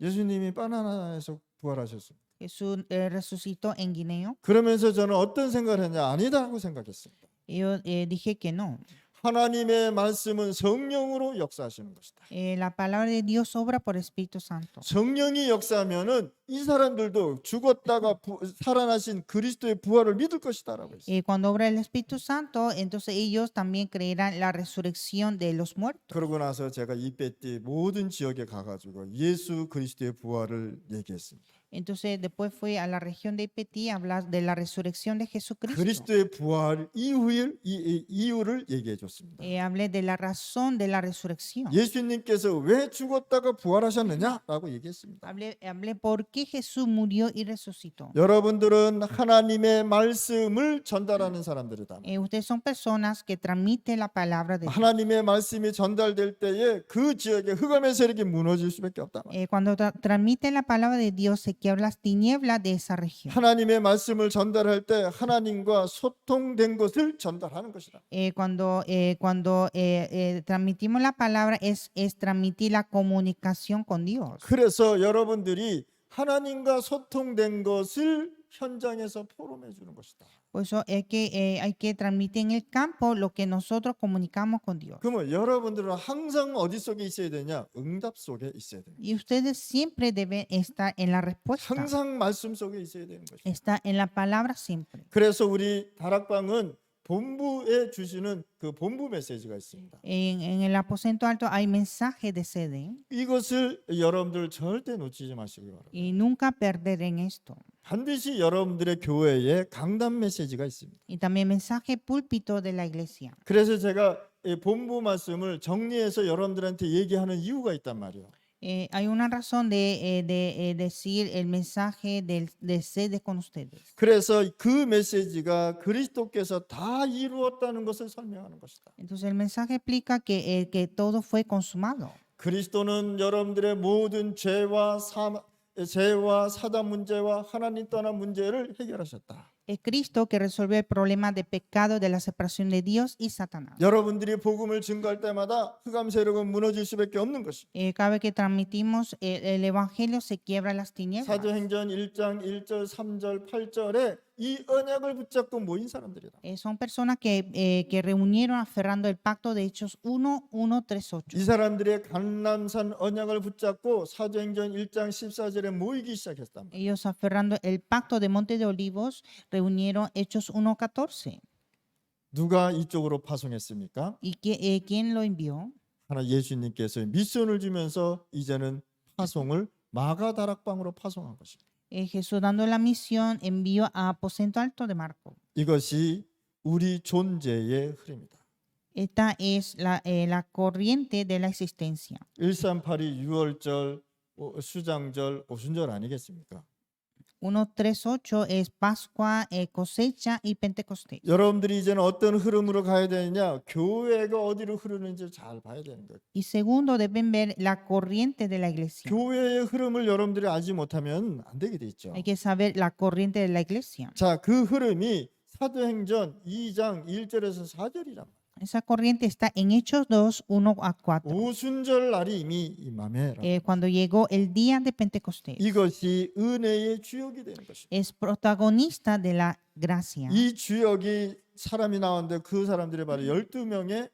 [SPEAKER 1] 예수님이 바나나에서 부활하셨습니다.
[SPEAKER 2] Jesús resucitó en guineo.
[SPEAKER 1] 그러면서 저는 어떤 생각을 했냐? 아니다라고 생각했습니다.
[SPEAKER 2] Y yo dije que no.
[SPEAKER 1] 하나님의 말씀은 성령으로 역사하시는 것이다.
[SPEAKER 2] La palabra de Dios obra por Espíritu Santo.
[SPEAKER 1] 성령이 역사하면은 이 사람들도 죽었다가 살아나신 그리스도의 부활을 믿을 것이다라고 했어요.
[SPEAKER 2] Cuando obra el Espíritu Santo, entonces ellos también creerán la resurrección de los muertos.
[SPEAKER 1] 그러고 나서 제가 이베띠 모든 지역에 가가지고 예수 그리스도의 부활을 얘기했습니다.
[SPEAKER 2] Entonces después fui a la región de Petí a hablar de la resurrección de Jesucristo.
[SPEAKER 1] 그리스도의 부활 이유를 얘기해 줬습니다.
[SPEAKER 2] Hablé de la razón de la resurrección.
[SPEAKER 1] 예수님께서 왜 죽었다가 부활하셨느냐라고 얘기했습니다.
[SPEAKER 2] Hablé por qué Jesús murió y resucitó.
[SPEAKER 1] 여러분들은 하나님의 말씀을 전달하는 사람들이다.
[SPEAKER 2] Ustedes son personas que transmiten la palabra de Dios.
[SPEAKER 1] 하나님의 말씀이 전달될 때에 그 지역의 흑암의 세력이 무너질 수밖에 없다.
[SPEAKER 2] Cuando transmiten la palabra de Dios se quiebran las tinieblas de esa región.
[SPEAKER 1] 하나님의 말씀을 전달할 때 하나님과 소통된 것을 전달하는 것이다.
[SPEAKER 2] Cuando transmitimos la palabra es transmitir la comunicación con Dios.
[SPEAKER 1] 그래서 여러분들이 하나님과 소통된 것을 현장에서 포럼해 주는 것이다.
[SPEAKER 2] Por eso es que hay que transmitir en el campo lo que nosotros comunicamos con Dios.
[SPEAKER 1] 그러면 여러분들은 항상 어디 속에 있어야 되냐? 응답 속에 있어야 돼요.
[SPEAKER 2] Y ustedes siempre deben estar en la respuesta.
[SPEAKER 1] 항상 말씀 속에 있어야 되는 것이다.
[SPEAKER 2] Está en la palabra siempre.
[SPEAKER 1] 그래서 우리 다락방은 본부에 주시는 그 본부 메시지가 있습니다.
[SPEAKER 2] En el aposento alto hay mensaje de CD
[SPEAKER 1] 이것을 여러분들 절대 놓치지 마시기 바랍니다.
[SPEAKER 2] y nunca perder en esto.
[SPEAKER 1] 반드시 여러분들의 교회에 강단 메시지가 있습니다.
[SPEAKER 2] Y también mensaje púlpito de la iglesia.
[SPEAKER 1] 그래서 제가 이 본부 말씀을 정리해서 여러분들한테 얘기하는 이유가 있단 말이에요.
[SPEAKER 2] Hay una razón de decir el mensaje de CD con ustedes.
[SPEAKER 1] 그래서 그 메시지가 그리스도께서 다 이루었다는 것을 설명하는 것이다.
[SPEAKER 2] Entonces el mensaje explica que todo fue consumado.
[SPEAKER 1] 그리스도는 여러분들의 모든 죄와 사단 문제와 하나님 떠난 문제를 해결하셨다.
[SPEAKER 2] Es Cristo que resolvió el problema de pecado, de la separación de Dios y Satanás.
[SPEAKER 1] 여러분들이 복음을 증거할 때마다 흑암 세력은 무너질 수밖에 없는 것이.
[SPEAKER 2] Cada vez que transmitimos el evangelio se quiebran las tinieblas.
[SPEAKER 1] 사도행전 1장 1절 3절 8절에 이 언약을 붙잡고 모인 사람들이다.
[SPEAKER 2] Son personas que reunieron aferrando el pacto de Hechos 1, 1, 3, 8.
[SPEAKER 1] 이 사람들의 감람산 언약을 붙잡고 사도행전 1장 14절에 모이기 시작했다.
[SPEAKER 2] Ellos aferrando el pacto de Monte de Olivos reunieron Hechos 1, 14.
[SPEAKER 1] 누가 이쪽으로 파송했습니까?
[SPEAKER 2] ¿Y quién lo envió?
[SPEAKER 1] 하나 예수님께서 미션을 주면서 이제는 파송을 마가다락방으로 파송한 것입니다.
[SPEAKER 2] Jesús dando la misión envió a aposento alto de Marco.
[SPEAKER 1] 이것이 우리 존재의 흐름이다.
[SPEAKER 2] Esta es la corriente de la existencia.
[SPEAKER 1] 1382 6월절 수장절 오순절 아니겠습니까?
[SPEAKER 2] 138 es Pascua, cosecha y Pentecostés.
[SPEAKER 1] 여러분들이 이제는 어떤 흐름으로 가야 되느냐? 교회가 어디로 흐르는지 잘 봐야 되는 거예요.
[SPEAKER 2] Y segundo, deben ver la corriente de la iglesia.
[SPEAKER 1] 교회의 흐름을 여러분들이 알지 못하면 안 되게 돼 있죠.
[SPEAKER 2] Hay que saber la corriente de la iglesia.
[SPEAKER 1] 자, 그 흐름이 사도행전 2장 1절에서 4절이란 말이에요.
[SPEAKER 2] Esa corriente está en Hechos 2, 1 a 4.
[SPEAKER 1] 오순절 날이 이미 임함에
[SPEAKER 2] Cuando llegó el día de Pentecostés.
[SPEAKER 1] 이것이 은혜의 주역이 되는 것입니다.
[SPEAKER 2] Es protagonista de la gracia.
[SPEAKER 1] 이 주역이 사람이 나왔는데 그 사람들이 바로 12명의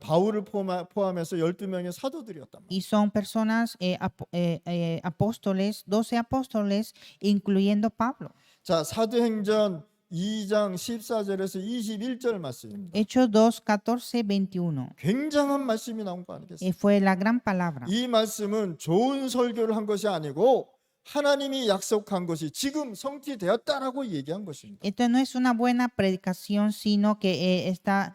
[SPEAKER 1] 바울을 포함해서 12명의 사도들이었단 말이에요.
[SPEAKER 2] Y son personas, apóstoles, 12 apóstoles, incluyendo Pablo.
[SPEAKER 1] 자, 사도행전 2장 14절에서 21절 말씀입니다.
[SPEAKER 2] Hechos 2, 14, 21.
[SPEAKER 1] 굉장한 말씀이 나온 거 아니겠어요?
[SPEAKER 2] Fue la gran palabra.
[SPEAKER 1] 이 말씀은 좋은 설교를 한 것이 아니고 하나님이 약속한 것이 지금 성취되었다라고 얘기한 것입니다.
[SPEAKER 2] Esto no es una buena predicación, sino que está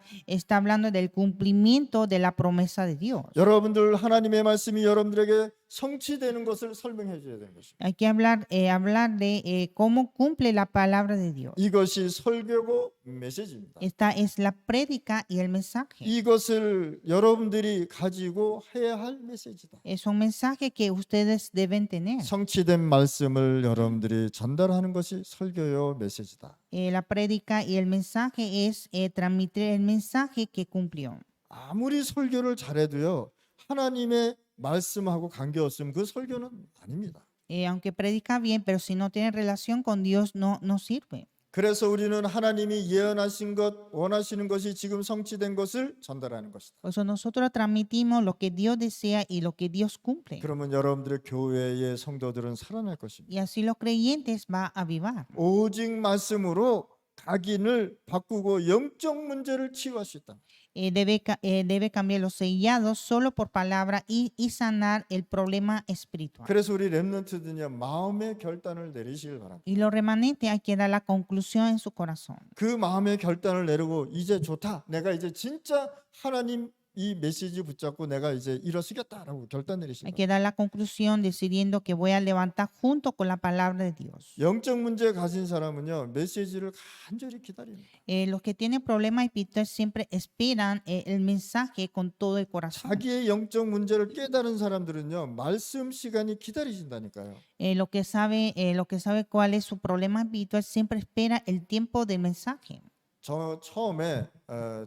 [SPEAKER 2] hablando del cumplimiento de la promesa de Dios.
[SPEAKER 1] 여러분들 하나님의 말씀이 여러분들에게 성취되는 것을 설명해 줘야 되는 것입니다.
[SPEAKER 2] Hay que hablar de cómo cumple la palabra de Dios.
[SPEAKER 1] 이것이 설교고 메시지입니다.
[SPEAKER 2] Esta es la prédica y el mensaje.
[SPEAKER 1] 이것을 여러분들이 가지고 해야 할 메시지다.
[SPEAKER 2] Es un mensaje que ustedes deben tener.
[SPEAKER 1] 성취된 말씀을 여러분들이 전달하는 것이 설교요 메시지다.
[SPEAKER 2] La prédica y el mensaje es transmitir el mensaje que cumplió.
[SPEAKER 1] 아무리 설교를 잘해도요 하나님의 말씀하고 관계 없으면 그 설교는 아닙니다.
[SPEAKER 2] Aunque predica bien, pero si no tiene relación con Dios, no sirve.
[SPEAKER 1] 그래서 우리는 하나님이 예언하신 것, 원하시는 것이 지금 성취된 것을 전달하는 것이다.
[SPEAKER 2] Por eso nosotros transmitimos lo que Dios desea y lo que Dios cumple.
[SPEAKER 1] 그러면 여러분들의 교회의 성도들은 살아날 것입니다.
[SPEAKER 2] Y así los creyentes va a avivar.
[SPEAKER 1] 오직 말씀으로 각인을 바꾸고 영적 문제를 치유할 수 있다.
[SPEAKER 2] Debe cambiar los sellados solo por palabra y sanar el problema espiritual.
[SPEAKER 1] 그래서 우리 렘넌트들은요 마음의 결단을 내리시길 바랍니다.
[SPEAKER 2] Y los remanentes hay que dar la conclusión en su corazón.
[SPEAKER 1] 그 마음의 결단을 내리고 이제 좋다. 내가 이제 진짜 하나님 이 메시지 붙잡고 내가 이제 일어서겠다라고 결단 내리시길
[SPEAKER 2] Hay
[SPEAKER 1] 바랍니다.
[SPEAKER 2] que dar la conclusión decidiendo que voy a levantar junto con la palabra de Dios.
[SPEAKER 1] 영적 문제 가진 사람은요 메시지를 간절히 기다립니다.
[SPEAKER 2] Los que tienen problemas espirituales siempre esperan el mensaje con todo el corazón.
[SPEAKER 1] 자기의 영적 문제를 깨달은 사람들은요 말씀 시간이 기다리신다니까요.
[SPEAKER 2] Lo que sabe cuál es su problema espiritual siempre espera el tiempo del mensaje.
[SPEAKER 1] 저 처음에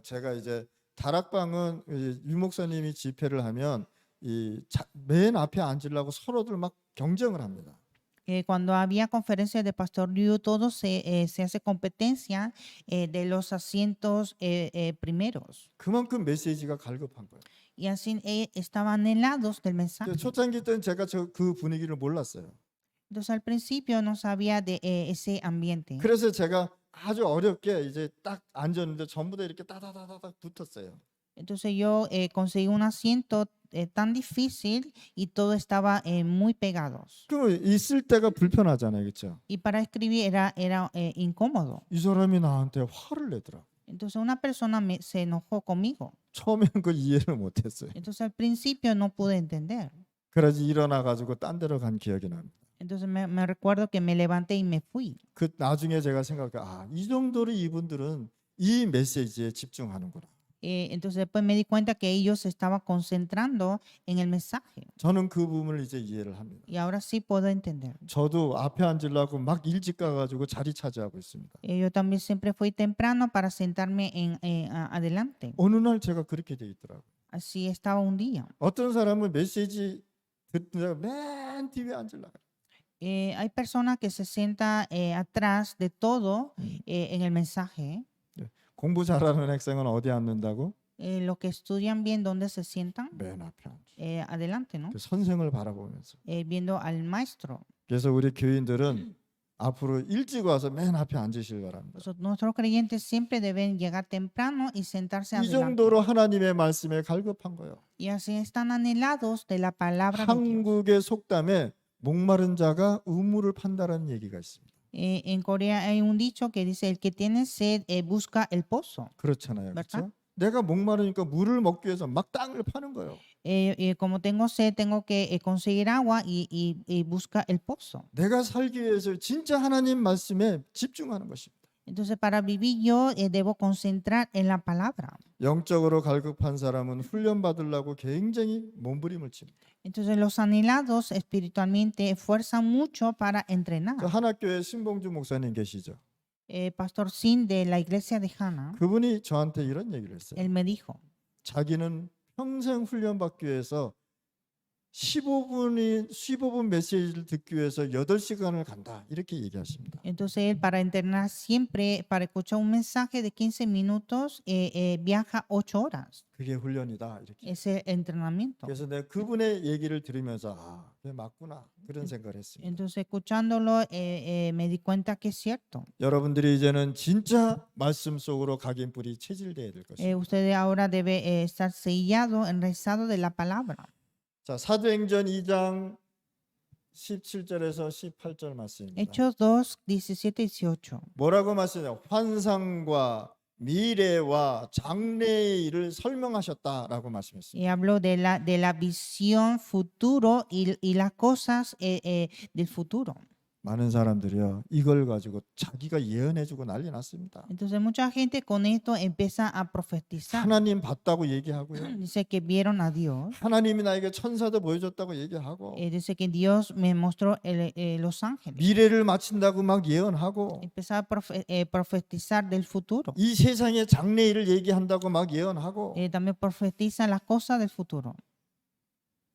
[SPEAKER 1] 제가 이제 다락방은 유 목사님이 집회를 하면 맨 앞에 앉으려고 서로들 막 경쟁을 합니다.
[SPEAKER 2] Cuando había conferencias de Pastor Liu, todo se hace competencia de los asientos primeros.
[SPEAKER 1] 그만큼 메시지가 갈급한 거예요.
[SPEAKER 2] Y así estaban anhelados del mensaje.
[SPEAKER 1] 초창기 때는 제가 그 분위기를 몰랐어요.
[SPEAKER 2] Entonces al principio no sabía de ese ambiente.
[SPEAKER 1] 그래서 제가 아주 어렵게 이제 딱 앉았는데 전부 다 이렇게 따다다다닥 붙었어요.
[SPEAKER 2] Entonces yo conseguí un asiento tan difícil y todo estaba muy pegados.
[SPEAKER 1] 그 있을 때가 불편하잖아요, 그렇죠?
[SPEAKER 2] Y para escribir era incómodo.
[SPEAKER 1] 이 사람이 나한테 화를 내더라.
[SPEAKER 2] Entonces una persona se enojó conmigo.
[SPEAKER 1] 처음에는 그걸 이해를 못했어요.
[SPEAKER 2] Entonces al principio no pude entender.
[SPEAKER 1] 그래서 일어나 가지고 딴 데로 간 기억이 납니다.
[SPEAKER 2] Entonces me recuerdo que me levanté y me fui.
[SPEAKER 1] 그 나중에 제가 이 정도로 이분들은 이 메시지에 집중하는구나.
[SPEAKER 2] Entonces después me di cuenta que ellos se estaban concentrando en el mensaje.
[SPEAKER 1] 저는 그 부분을 이제 이해를 합니다.
[SPEAKER 2] Y ahora sí puedo entender.
[SPEAKER 1] 저도 앞에 앉으려고 막 일찍 가가지고 자리 차지하고 있습니다.
[SPEAKER 2] Yo también siempre fui temprano para sentarme adelante.
[SPEAKER 1] 어느 날 제가 그렇게 돼 있더라고요.
[SPEAKER 2] Así estaba un día.
[SPEAKER 1] 어떤 사람은 메시지 듣다가 맨 뒤에 앉으려고.
[SPEAKER 2] Hay personas que se sientan atrás de todo en el mensaje.
[SPEAKER 1] 공부 잘하는 학생은 어디 앉는다고?
[SPEAKER 2] Los que estudian bien, ¿dónde se sientan?
[SPEAKER 1] 맨 앞에 앉아.
[SPEAKER 2] Adelante, ¿no?
[SPEAKER 1] 그 선생을 바라보면서.
[SPEAKER 2] Viendo al maestro.
[SPEAKER 1] 그래서 우리 교인들은 앞으로 일찍 와서 맨 앞에 앉으시길 바랍니다.
[SPEAKER 2] Nuestros creyentes siempre deben llegar temprano y sentarse
[SPEAKER 1] 이
[SPEAKER 2] adelante.
[SPEAKER 1] 정도로 하나님의 말씀에 갈급한 거예요.
[SPEAKER 2] Y así están anhelados de la palabra de Dios.
[SPEAKER 1] 한국의 속담에 목마른 자가 우물을 판다라는 얘기가 있습니다.
[SPEAKER 2] En Corea hay un dicho que dice el que tiene sed busca el pozo.
[SPEAKER 1] 그렇잖아요.
[SPEAKER 2] 맞다?
[SPEAKER 1] 그렇죠? 내가 목마르니까 물을 먹기 위해서 막 땅을 파는 거예요.
[SPEAKER 2] Como tengo sed, tengo que conseguir agua y busca el pozo.
[SPEAKER 1] 내가 살기 위해서 진짜 하나님 말씀에 집중하는 것입니다.
[SPEAKER 2] Entonces, para vivir yo debo concentrar en la palabra.
[SPEAKER 1] 영적으로 갈급한 사람은 훈련 받으려고 굉장히 몸부림을 칩니다.
[SPEAKER 2] Entonces, los anhelados espiritualmente esfuerzan mucho para entrenar.
[SPEAKER 1] 저 한학교에 신봉주 목사님 계시죠?
[SPEAKER 2] Pastor Sin de la iglesia de Hana,
[SPEAKER 1] 그분이 저한테 이런 얘기를 했어요.
[SPEAKER 2] él me dijo,
[SPEAKER 1] 자기는 평생 훈련 받기 위해서 15분 메시지를 듣기 위해서 8시간을 간다. 이렇게 얘기하십니다.
[SPEAKER 2] Entonces él para entrenar siempre, para escuchar un mensaje de 15 minutos, viaja 8 horas.
[SPEAKER 1] 그게 훈련이다. 이렇게.
[SPEAKER 2] Ese es entrenamiento.
[SPEAKER 1] 그래서 내가 그분의 얘기를 들으면서 아, 그게 맞구나. 그런 생각을 했습니다.
[SPEAKER 2] Entonces escuchándolo me di cuenta que es cierto.
[SPEAKER 1] 여러분들이 이제는 진짜 말씀 속으로 각인뿔이 체질돼야 될 것입니다.
[SPEAKER 2] Ustedes ahora deben estar sellados, enraizados de la palabra.
[SPEAKER 1] 자, 사도행전 2장 17절에서 18절 말씀입니다.
[SPEAKER 2] Hechos 2, 17 y 18.
[SPEAKER 1] 뭐라고 말씀해요? 환상과 미래와 장래의 일을 설명하셨다라고 말씀했습니다.
[SPEAKER 2] Y habló de la visión futuro y las cosas del futuro.
[SPEAKER 1] 많은 사람들이요 이걸 가지고 자기가 예언해주고 난리 났습니다.
[SPEAKER 2] Entonces mucha gente con esto empieza a profetizar.
[SPEAKER 1] 하나님 봤다고 얘기하고요.
[SPEAKER 2] Dice que vieron a Dios.
[SPEAKER 1] 하나님이 나에게 천사도 보여줬다고 얘기하고
[SPEAKER 2] Dice que Dios me mostró los ángeles.
[SPEAKER 1] 미래를 마친다고 막 예언하고
[SPEAKER 2] Empezó a profetizar del futuro.
[SPEAKER 1] 이 세상의 장래일을 얘기한다고 막 예언하고
[SPEAKER 2] También profetiza las cosas del futuro.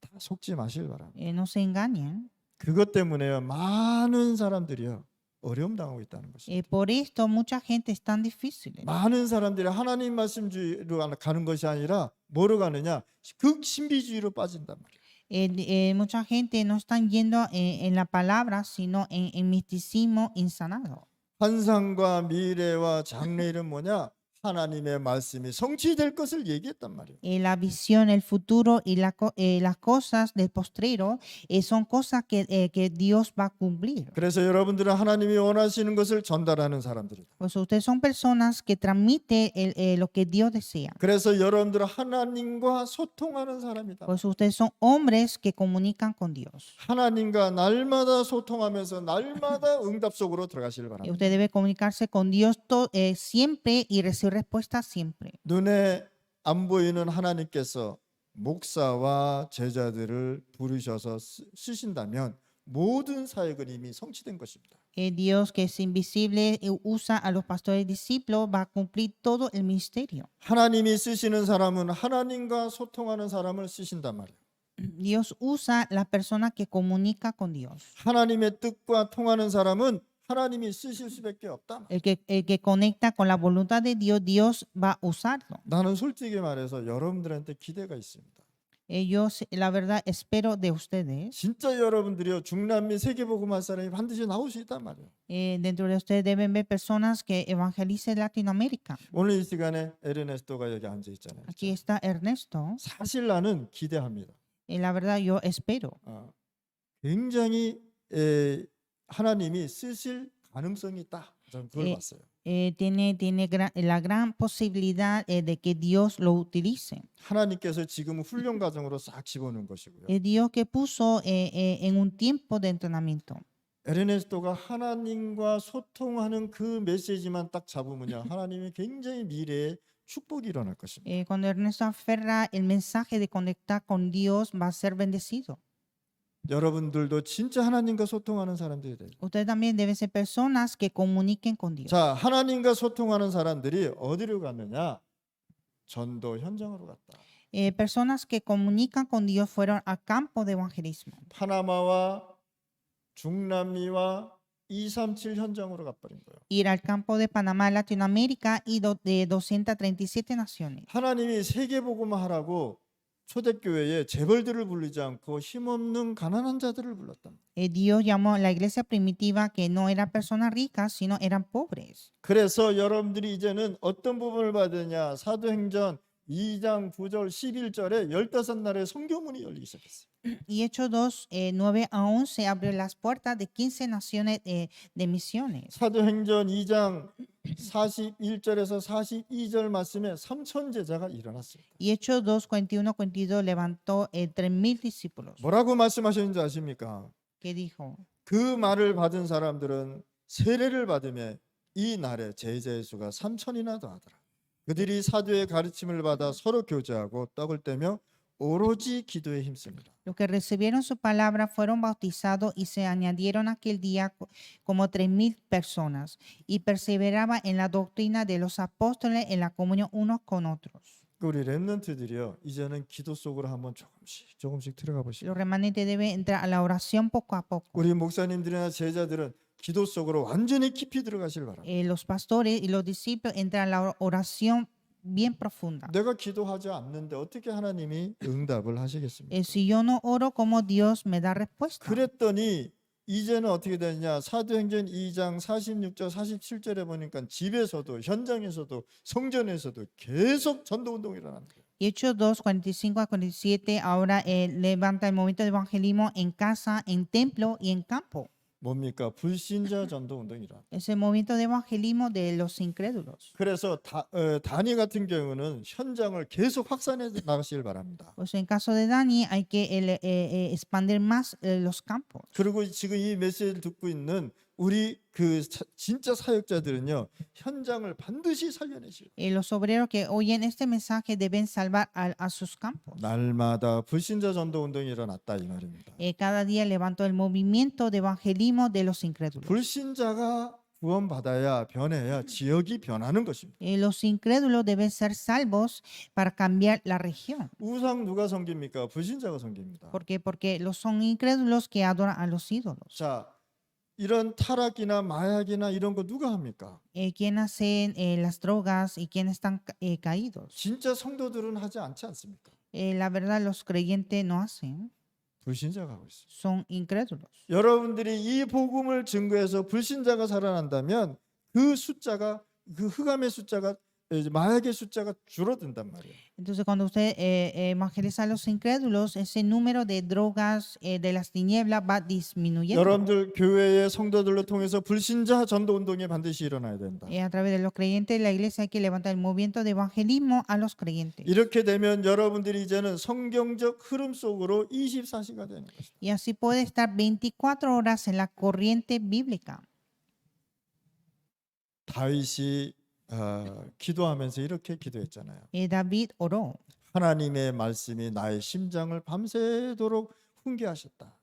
[SPEAKER 1] 다 속지 마실 바랍니다.
[SPEAKER 2] No se engañen.
[SPEAKER 1] 그것 때문에요 많은 사람들이요 어려움 당하고 있다는 것입니다.
[SPEAKER 2] Por esto mucha gente es tan difícil.
[SPEAKER 1] 많은 사람들이 하나님 말씀주의로 가는 것이 아니라 뭐로 가느냐 극신비주의로 빠진단 말이에요.
[SPEAKER 2] Mucha gente no están yendo en la palabra, sino en misticismo insanado.
[SPEAKER 1] 환상과 미래와 장래일은 뭐냐? 하나님의 말씀이 성취될 것을 얘기했단 말이에요.
[SPEAKER 2] La visión, el futuro y las cosas del postrero son cosas que Dios va a cumplir.
[SPEAKER 1] 그래서 여러분들은 하나님이 원하시는 것을 전달하는 사람들이다.
[SPEAKER 2] Pues ustedes son personas que transmiten lo que Dios desea.
[SPEAKER 1] 그래서 여러분들은 하나님과 소통하는 사람이다.
[SPEAKER 2] Pues ustedes son hombres que comunican con Dios.
[SPEAKER 1] 하나님과 날마다 소통하면서 날마다 응답 속으로 들어가시길
[SPEAKER 2] Y
[SPEAKER 1] 바랍니다.
[SPEAKER 2] usted debe comunicarse con Dios siempre y recibir respuesta siempre.
[SPEAKER 1] 눈에 안 보이는 하나님께서 목사와 제자들을 부르셔서 쓰신다면 모든 사역은 이미 성취된 것입니다.
[SPEAKER 2] Dios que es invisible usa a los pastores y discípulos, va a cumplir todo el ministerio.
[SPEAKER 1] 하나님이 쓰시는 사람은 하나님과 소통하는 사람을 쓰신단 말이에요.
[SPEAKER 2] Dios usa las personas que comunican con Dios.
[SPEAKER 1] 하나님의 뜻과 통하는 사람은 하나님이 쓰실 수밖에 없다.
[SPEAKER 2] El que conecta con la voluntad de Dios, Dios va a usarlo.
[SPEAKER 1] 나는 솔직히 말해서 여러분들한테 기대가 있습니다.
[SPEAKER 2] Yo, la verdad, espero de ustedes.
[SPEAKER 1] 진짜 여러분들이요 중남미 세계복음할 사람이 반드시 나올 수 있단 말이에요.
[SPEAKER 2] Dentro de ustedes deben ver personas que evangelicen Latinoamérica.
[SPEAKER 1] 오늘 이 시간에 에르네스토가 여기 앉아 있잖아요.
[SPEAKER 2] Aquí está Ernesto.
[SPEAKER 1] 사실 나는 기대합니다.
[SPEAKER 2] La verdad, yo espero.
[SPEAKER 1] 굉장히 하나님이 쓰실 가능성이 있다. 저는 그걸 봤어요.
[SPEAKER 2] Tiene la gran posibilidad de que Dios lo utilice.
[SPEAKER 1] 하나님께서 지금 훈련 과정으로 싹 집어넣은 것이고요.
[SPEAKER 2] Dios que puso en un tiempo de entrenamiento.
[SPEAKER 1] 에르네스토가 하나님과 소통하는 그 메시지만 딱 잡으면요, 하나님이 굉장히 미래에 축복이 일어날 것입니다.
[SPEAKER 2] Cuando Ernesto aferra el mensaje de conectar con Dios, va a ser bendecido.
[SPEAKER 1] 여러분들도 진짜 하나님과 소통하는 사람들이 돼요.
[SPEAKER 2] Ustedes también deben ser personas que comuniquen con Dios.
[SPEAKER 1] 자, 하나님과 소통하는 사람들이 어디로 갔느냐? 전도 현장으로 갔다.
[SPEAKER 2] Personas que comunican con Dios fueron al campo de evangelismo.
[SPEAKER 1] 파나마와 중남미와 237 현장으로 가버린 거예요.
[SPEAKER 2] Ir al campo de Panamá, Latinoamérica y de 237 naciones.
[SPEAKER 1] 하나님이 세계복음하라고 초대교회에 재벌들을 부르지 않고 힘없는 가난한 자들을 불렀다.
[SPEAKER 2] Dios llamó a la iglesia primitiva que no eran personas ricas, sino eran pobres.
[SPEAKER 1] 그래서 여러분들이 이제는 어떤 부분을 받으냐? 사도행전 2장 9절 11절에 15날의 선교문이 열리기 시작했어요.
[SPEAKER 2] Y Hechos 2, 9 a 11 abrió las puertas de 15 naciones de misiones.
[SPEAKER 1] 사도행전 2장 41절에서 42절 말씀에 3천 제자가 일어났습니다.
[SPEAKER 2] Y Hechos 2, 41, 42 levantó 3,000 discípulos.
[SPEAKER 1] 뭐라고 말씀하셨는지 아십니까?
[SPEAKER 2] ¿Qué dijo?
[SPEAKER 1] 그 말을 받은 사람들은 세례를 받으며 이 날에 제자의 수가 3천이나 더하더라. 그들이 사도의 가르침을 받아 서로 교제하고 떡을 떼며 오로지 기도에 힘씁니다.
[SPEAKER 2] Los que recibieron su palabra fueron bautizados y se añadieron aquel día como 3,000 personas y perseveraban en la doctrina de los apóstoles en la comunión unos con otros.
[SPEAKER 1] 우리 렘넌트들이요, 이제는 기도 속으로 한번 조금씩 들어가 보시고,
[SPEAKER 2] Los remanentes deben entrar a la oración poco a poco.
[SPEAKER 1] 우리 목사님들이나 제자들은 기도 속으로 완전히 깊이 들어가실 바랍니다.
[SPEAKER 2] Los pastores y los discípulos entran a la oración bien profunda.
[SPEAKER 1] 내가 기도하지 않는데 어떻게 하나님이 응답을 하시겠습니까?
[SPEAKER 2] Si yo no oro, ¿cómo Dios me da respuesta?
[SPEAKER 1] 그랬더니 이제는 어떻게 되느냐, 사도행전 2장 46절 47절에 보니까 집에서도 현장에서도 성전에서도 계속 전도운동이 일어납니다.
[SPEAKER 2] Y Hechos 2, 45 a 47, ahora levanta el movimiento de evangelismo en casa, en templo y en campo.
[SPEAKER 1] 뭡니까? 불신자 전도운동이라.
[SPEAKER 2] Es el movimiento de evangelismo de los incrédulos.
[SPEAKER 1] 그래서 다니 같은 경우는 현장을 계속 확산해 나가시길 바랍니다.
[SPEAKER 2] Pues en caso de Dani hay que expandir más los campos.
[SPEAKER 1] 그리고 지금 이 메시지를 듣고 있는 우리 진짜 사역자들은요, 현장을 반드시 살려내시고
[SPEAKER 2] Los obreros que oyen este mensaje deben salvar a sus campos.
[SPEAKER 1] 날마다 불신자 전도운동이 일어났다 이 말입니다.
[SPEAKER 2] Cada día levanto el movimiento de evangelismo de los incrédulos.
[SPEAKER 1] 불신자가 구원받아야 변해야 지역이 변하는 것입니다.
[SPEAKER 2] Los incrédulos deben ser salvos para cambiar la región.
[SPEAKER 1] 우상 누가 섬깁니까? 불신자가 섬깁니다.
[SPEAKER 2] ¿Por qué? Porque los son incrédulos que adoran a los ídolos.
[SPEAKER 1] 자, 이런 타락이나 마약이나 이런 거 누가 합니까?
[SPEAKER 2] ¿Quién hacen las drogas y quién están caídos?
[SPEAKER 1] 진짜 성도들은 하지 않지 않습니까?
[SPEAKER 2] La verdad, los creyentes no hacen,
[SPEAKER 1] 불신자가 하고 있어요.
[SPEAKER 2] son incrédulos.
[SPEAKER 1] 여러분들이 이 복음을 증거해서 불신자가 살아난다면 그 흑암의 숫자가 이제 마약의 숫자가 줄어든단 말이에요.
[SPEAKER 2] Entonces, cuando usted evangeliza a los incrédulos, ese número de drogas de las tinieblas va disminuyendo.
[SPEAKER 1] 여러분들 교회의 성도들로 통해서 불신자 전도 운동이 반드시 일어나야 된다.
[SPEAKER 2] A través de los creyentes de la iglesia hay que levantar el movimiento de evangelismo a los creyentes.
[SPEAKER 1] 이렇게 되면 여러분들이 이제는 성경적 흐름 속으로 24시가 되는 것이다.
[SPEAKER 2] Y así puede estar 24 horas en la corriente bíblica.
[SPEAKER 1] 다윗이 기도하면서 이렇게 기도했잖아요.
[SPEAKER 2] David oró.
[SPEAKER 1] 하나님의 말씀이 나의 심장을 밤새도록 훈계하셨다.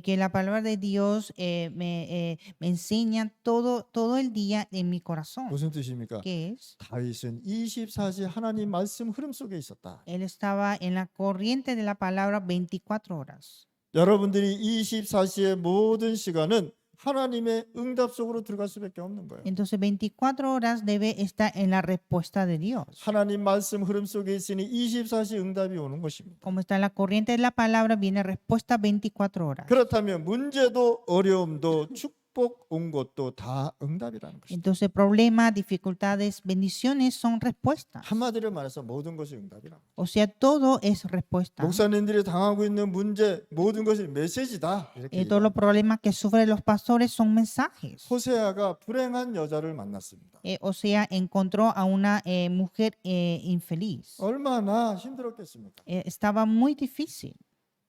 [SPEAKER 2] Que la palabra de Dios me enseña todo el día en mi corazón.
[SPEAKER 1] 무슨 뜻입니까?
[SPEAKER 2] ¿Qué es?
[SPEAKER 1] 다윗은 24시 하나님 말씀 흐름 속에 있었다.
[SPEAKER 2] Él estaba en la corriente de la palabra 24 horas.
[SPEAKER 1] 여러분들이 24시의 모든 시간은 하나님의 응답 속으로 들어갈 수밖에 없는 거예요.
[SPEAKER 2] Entonces 24 horas debe estar en la respuesta de Dios.
[SPEAKER 1] 하나님 말씀 흐름 속에 있으니 24시 응답이 오는 것입니다.
[SPEAKER 2] Como está en la corriente de la palabra, viene respuesta 24 horas.
[SPEAKER 1] 그렇다면 문제도 어려움도 축복 온 것도 다 응답이라는 것입니다.
[SPEAKER 2] Entonces problemas, dificultades, bendiciones son respuestas.
[SPEAKER 1] 한마디로 말해서 모든 것이 응답이라.
[SPEAKER 2] O sea, todo es respuesta.
[SPEAKER 1] 목사님들이 당하고 있는 문제 모든 것이 메시지다. 이렇게
[SPEAKER 2] Todos los problemas que sufren los pastores son mensajes.
[SPEAKER 1] 호세아가 불행한 여자를 만났습니다.
[SPEAKER 2] O sea, encontró a una mujer infeliz.
[SPEAKER 1] 얼마나 힘들었겠습니까?
[SPEAKER 2] Estaba muy difícil.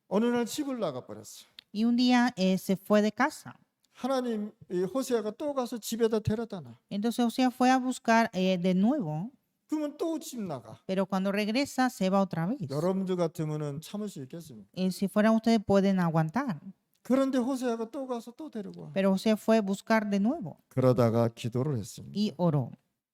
[SPEAKER 1] 어느 날 집을 나가 버렸어요.
[SPEAKER 2] Y un día se fue de casa.
[SPEAKER 1] 하나님 이 호세아가 또 가서 집에다 데려다 놔.
[SPEAKER 2] Entonces Osea fue a buscar de nuevo,
[SPEAKER 1] 그러면 또 집 나가.
[SPEAKER 2] pero cuando regresa se va otra vez.
[SPEAKER 1] 여러분들 같으면은 참을 수 있겠습니까?
[SPEAKER 2] Si fueran ustedes pueden aguantar.
[SPEAKER 1] 그런데 호세아가 또 가서 또 데리고 와.
[SPEAKER 2] Pero Osea fue a buscar de nuevo
[SPEAKER 1] 그러다가 기도를 했습니다.
[SPEAKER 2] y oró.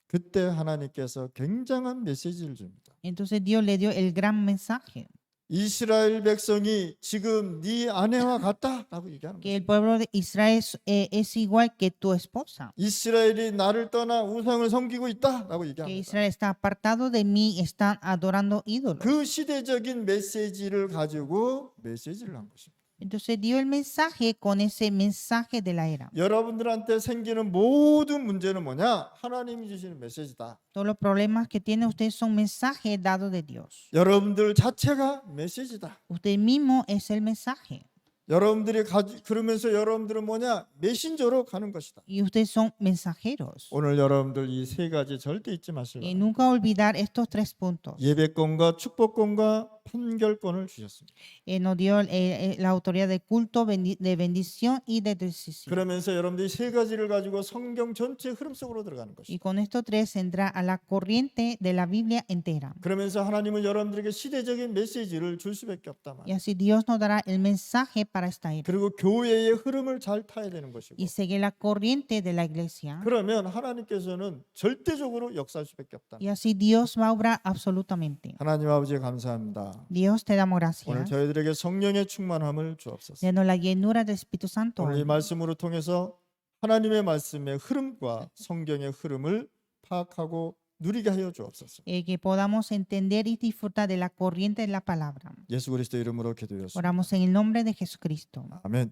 [SPEAKER 1] 그때 하나님께서 굉장한 메시지를 줍니다.
[SPEAKER 2] Entonces Dios le dio el gran mensaje.
[SPEAKER 1] 이스라엘 백성이 지금 네 아내와 같다라고 얘기하는
[SPEAKER 2] Que el
[SPEAKER 1] 거예요.
[SPEAKER 2] pueblo de Israel es igual que tu esposa.
[SPEAKER 1] 이스라엘이 나를 떠나 우상을 섬기고 있다라고
[SPEAKER 2] Que
[SPEAKER 1] 얘기합니다.
[SPEAKER 2] Israel está apartado de mí, están adorando ídolos.
[SPEAKER 1] 그 시대적인 메시지를 가지고 메시지를 한 것입니다.
[SPEAKER 2] Entonces dio el mensaje con ese mensaje de la era.
[SPEAKER 1] 여러분들한테 생기는 모든 문제는 뭐냐? 하나님이 주시는 메시지다.
[SPEAKER 2] Todos los problemas que tienen ustedes son mensajes dados de Dios.
[SPEAKER 1] 여러분들 자체가 메시지다.
[SPEAKER 2] Usted mismo es el mensaje.
[SPEAKER 1] 여러분들이 그러면서 여러분들은 뭐냐? 메신저로 가는 것이다.
[SPEAKER 2] Y ustedes son mensajeros.
[SPEAKER 1] 오늘 여러분들 이 세 가지 절대 잊지 마시고
[SPEAKER 2] Y nunca olvidar estos 3 puntos.
[SPEAKER 1] 예배권과 축복권과 판결권을 주셨습니다.
[SPEAKER 2] Nos dio la autoridad de culto, de bendición y de decisión.
[SPEAKER 1] 그러면서 여러분들이 세 가지를 가지고 성경 전체 흐름 속으로 들어가는
[SPEAKER 2] Y
[SPEAKER 1] 것이죠.
[SPEAKER 2] con estos tres entra a la corriente de la Biblia entera.
[SPEAKER 1] 그러면서 하나님은 여러분들에게 시대적인 메시지를 줄 수밖에 없다
[SPEAKER 2] Y
[SPEAKER 1] 말이에요.
[SPEAKER 2] así Dios nos dará el mensaje para esta era.
[SPEAKER 1] 그리고 교회의 흐름을 잘 타야 되는 것이고,
[SPEAKER 2] Y sigue la corriente de la iglesia.
[SPEAKER 1] 그러면 하나님께서는 절대적으로 역사할 수밖에 없다.
[SPEAKER 2] Y así Dios va a obrar absolutamente.
[SPEAKER 1] 하나님 아버지 감사합니다.
[SPEAKER 2] Dios te damos
[SPEAKER 1] 오늘
[SPEAKER 2] gracias.
[SPEAKER 1] 저희들에게 성령의 충만함을 주옵소서.
[SPEAKER 2] Denos la llenura del Espíritu Santo.
[SPEAKER 1] 오늘 이 말씀으로 통해서 하나님의 말씀의 흐름과 성경의 흐름을 파악하고 누리게 하여 주옵소서.
[SPEAKER 2] Que podamos entender y disfrutar de la corriente de la palabra.
[SPEAKER 1] 예수 그리스도 이름으로 기도했습니다.
[SPEAKER 2] Oramos en el nombre de Jesucristo.
[SPEAKER 1] 아멘.